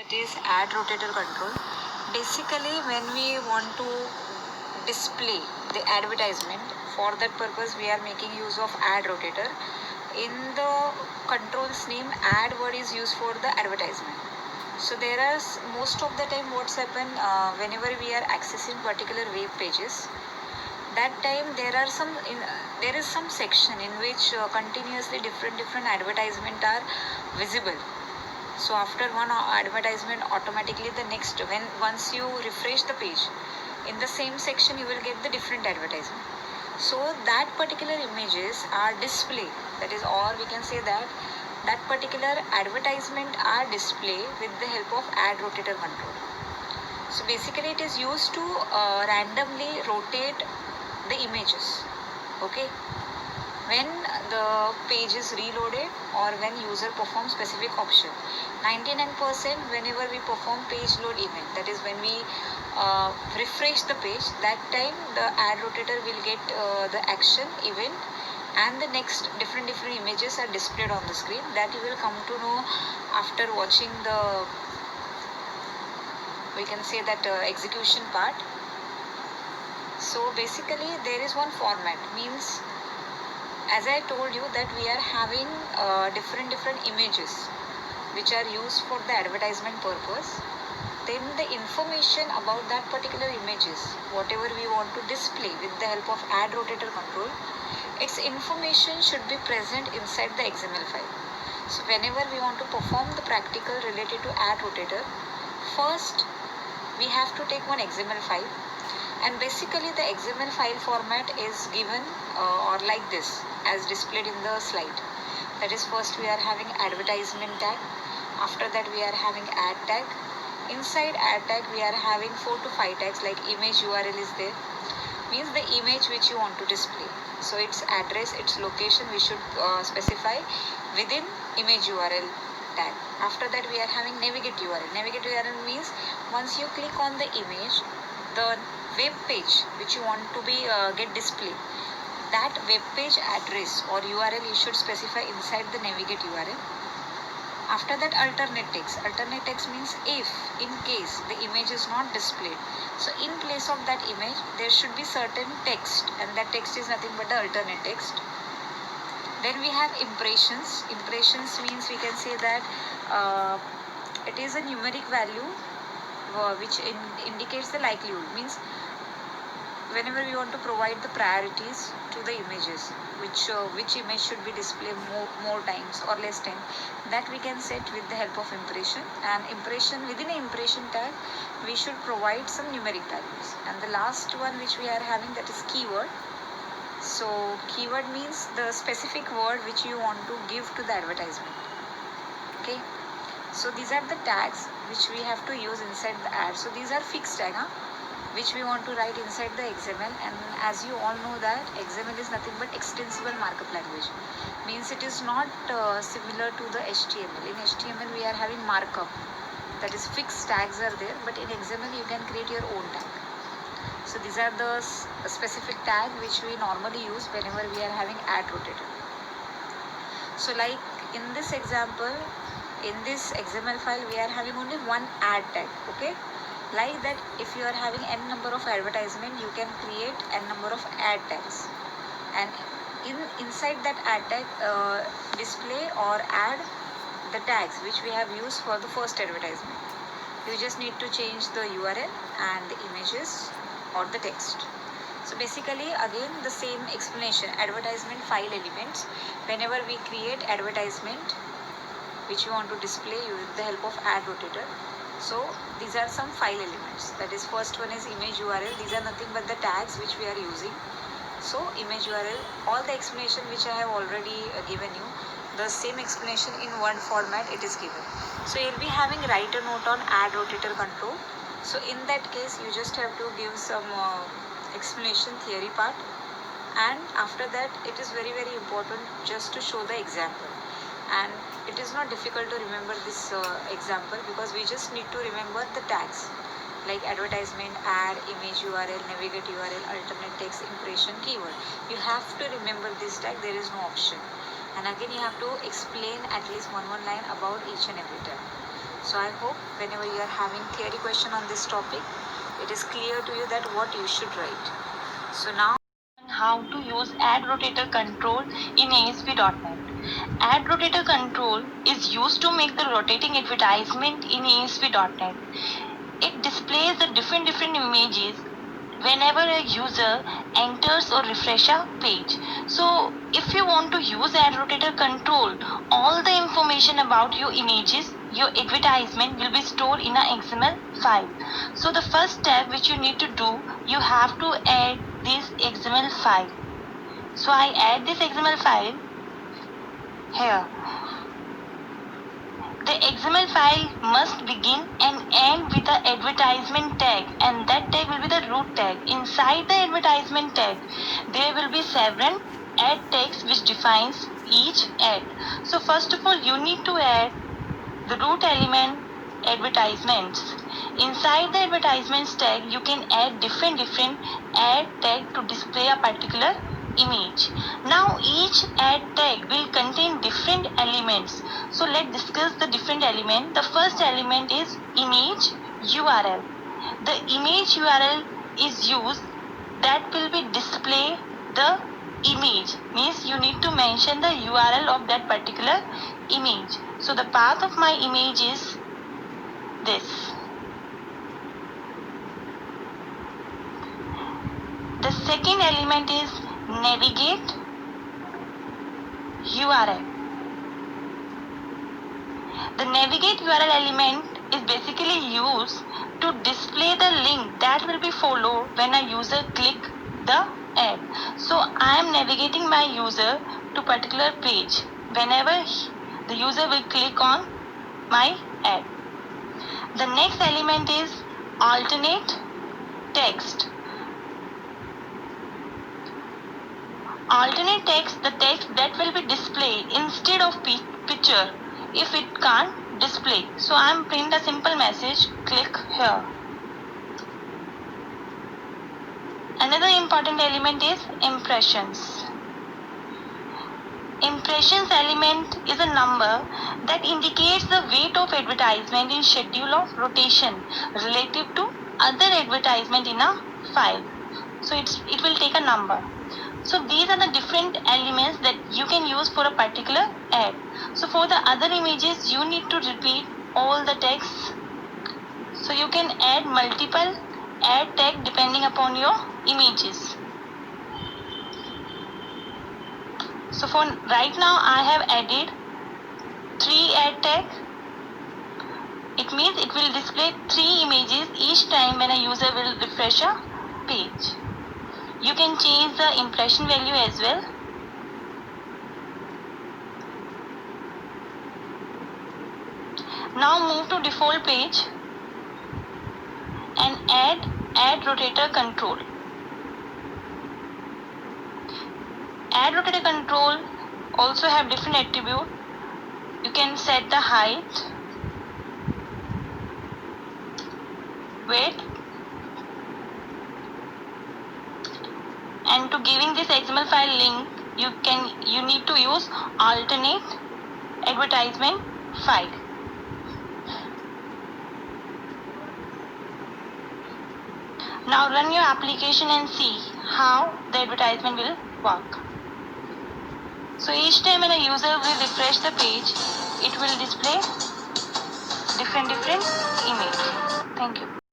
that is ad rotator control. Basically, when we want to display the advertisement, for that purpose we are making use of ad rotator. In the controls name, ad word is used for the advertisement. So there are most of the time what's happen whenever we are accessing particular web pages, that time there is some section in which continuously different advertisement are visible. So after one advertisement, automatically the next, when once you refresh the page, in the same section you will get the different advertisement. So that particular images are display, that is, or we can say that that particular advertisement are display with the help of ad rotator control. So basically it is used to randomly rotate the images. Okay, when the page is reloaded or when user performs specific option, 99% whenever we perform page load event, that is when we refresh the page, that time the ad rotator will get the action event, and the next different images are displayed on the screen. That you will come to know after watching the, we can say that execution part. So basically there is one format, means as I told you that we are having different images which are used for the advertisement purpose. Then the information about that particular images, whatever we want to display with the help of ad rotator control, its information should be present inside the XML file. So whenever we want to perform the practical related to ad rotator, first we have to take one XML file, and basically the XML file format is given or like this as displayed in the slide. That is, first we are having advertisement tag, after that we are having ad tag. Inside ad tag we are having 4 to 5 tags, like image URL is there, means the image which you want to display. So its address, its location we should specify within image URL tag. After that we are having navigate URL. Navigate URL means once you click on the image, the web page which you want to be get displayed, that web page address or URL you should specify inside the navigate URL. After that, alternate text. Alternate text means if, in case the image is not displayed, so in place of that image there should be certain text, and that text is nothing but the alternate text. Then we have impressions. Impressions means we can say that it is a numeric value which indicates the likelihood, means whenever we want to provide the priorities to the images, which image should be displayed more times or less time, that we can set with the help of impression. And impression, within an impression tag we should provide some numeric values. And the last one which we are having, that is keyword. So keyword means the specific word which you want to give to the advertisement. Okay, so these are the tags which we have to use inside the ad. So these are fixed tag, which we want to write inside the XML. And as you all know that XML is nothing but extensible markup language, means it is not similar to the HTML. In HTML we are having markup, that is fixed tags are there, but in XML you can create your own tag. So these are the specific tag which we normally use whenever we are having ad rotator. So like in this example, in this XML file we are having only one ad tag. Okay, like that, if you are having n number of advertisement, you can create n number of ad tags, and inside that ad tag display or add the tags which we have used for the first advertisement. You just need to change the URL and the images or the text. So basically again the same explanation, advertisement file elements. Whenever we create advertisement which we want to display with the help of ad rotator, so these are some file elements. That is, first one is image URL. These are nothing but the tags which we are using. So image URL, all the explanation which I have already given you, the same explanation in one format it is given. So you'll be having write a note on ad rotator control. So in that case you just have to give some explanation theory part, and after that it is very important just to show the example. And it is not difficult to remember this example, because we just need to remember the tags like advertisement, ad, image URL, navigate URL, alternate text, impression, keyword. You have to remember this tag, there is no option. And again you have to explain at least one line about each and every tag. So I hope whenever you are having theory question on this topic, it is clear to you that what you should write. So now, how to use add rotator control in ASP.NET. Add rotator control is used to make the rotating advertisement in ASP.NET. It displays the different images whenever a user enters or refresh a page. So if you want to use add rotator control, all the information about your images, your advertisement will be stored in a XML file. So the first step which you need to do, you have to add this XML file. So I add this XML file here. The XML file must begin and end with the advertisement tag, and that tag will be the root tag. Inside the advertisement tag, there will be several ad tags which defines each ad. So first of all, you need to add the root element advertisements. Inside the advertisements tag, you can add different ad tag to display a particular image. Now each ad tag will contain different elements. So let's discuss the different element. The first element is image URL. The image URL is used that will be display the image, means you need to mention the URL of that particular image. So the path of my image is this. The second element is navigate URL. The navigate URL element is basically used to display the link that will be followed when a user click the ad. So I am navigating my user to particular page whenever the user will click on my ad. The next element is alternate text. Alternate text, the text that will be displayed instead of picture if it can't display. So I am print a simple message, click here. Another important element is impressions. Impressions element is a number that indicates the weight of advertisement in schedule of rotation relative to other advertisement in a file. So it will take a number. So these are the different elements that you can use for a particular ad. So for the other images, you need to repeat all the texts. So you can add multiple ad tag depending upon your images. So for right now, I have added 3 ad tag. It means it will display 3 images each time when a user will refresh a page. You can change the impression value as well. Now move to default page and add rotator control. Add rotator control also have different attribute. You can set the height, width, and to giving this XML file link, you need to use alternate advertisement file. Now run your application and see how the advertisement will work. So each time when a user will refresh the page, it will display different image. Thank you.